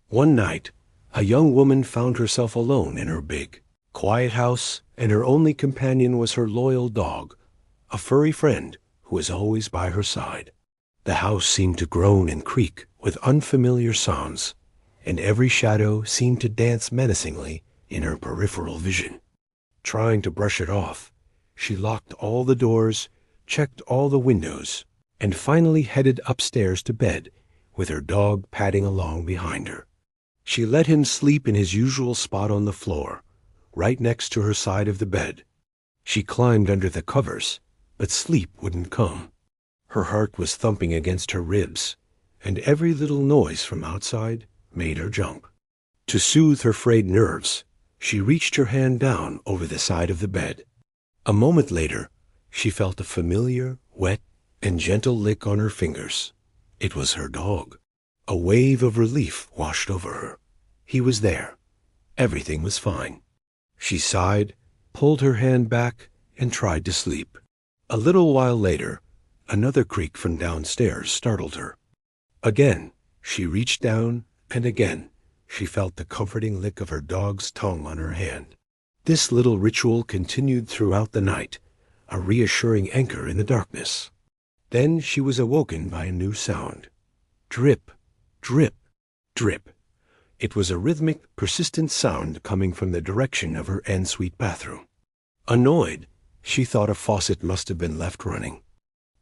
One night, a young woman found herself alone in her big, quiet house, and her only companion was her loyal dog, a furry friend who was always by her side. The house seemed to groan and creak with unfamiliar sounds, and every shadow seemed to dance menacingly in her peripheral vision. Trying to brush it off, she locked all the doors, checked all the windows, and finally headed upstairs to bed, with her dog padding along behind her. She let him sleep in his usual spot on the floor, right next to her side of the bed. She climbed under the covers, but sleep wouldn't come. Her heart was thumping against her ribs, and every little noise from outside made her jump. To soothe her frayed nerves, she reached her hand down over the side of the bed. A moment later, she felt a familiar, wet, and gentle lick on her fingers. It was her dog. A wave of relief washed over her. He was there. Everything was fine. She sighed, pulled her hand back, and tried to sleep. A little while later, another creak from downstairs startled her. Again, she reached down, and again, she felt the comforting lick of her dog's tongue on her hand. This little ritual continued throughout the night, a reassuring anchor in the darkness. Then she was awoken by a new sound. Drip, drip, drip. It was a rhythmic, persistent sound coming from the direction of her ensuite bathroom. Annoyed, she thought a faucet must have been left running.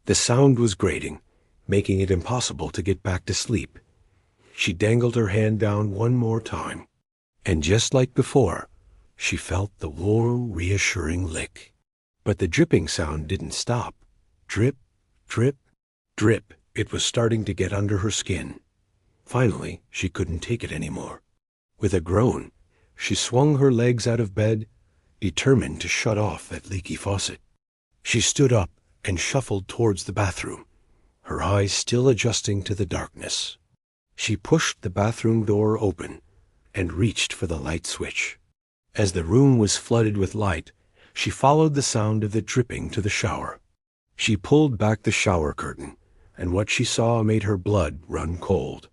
The sound was grating, making it impossible to get back to sleep. She dangled her hand down one more time, and just like before, she felt the warm, reassuring lick. But the dripping sound didn't stop. Drip, drip, drip. It was starting to get under her skin. Finally, she couldn't take it anymore. With a groan, she swung her legs out of bed, determined to shut off that leaky faucet. She stood up and shuffled towards the bathroom, her eyes still adjusting to the darkness. She pushed the bathroom door open and reached for the light switch. As the room was flooded with light, she followed the sound of the dripping to the shower. She pulled back the shower curtain, and what she saw made her blood run cold.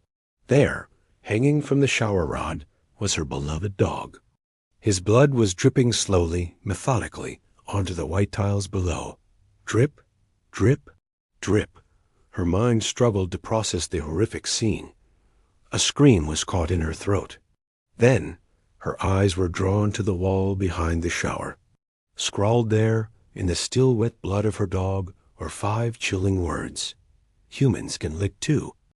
There, hanging from the shower rod, was her beloved dog. His blood was dripping slowly, methodically, onto the white tiles below. Drip, drip, drip. Her mind struggled to process the horrific scene. A scream was caught in her throat. Then, her eyes were drawn to the wall behind the shower. Scrawled there, in the still wet blood of her dog, were 5 chilling words. Humans can lick too.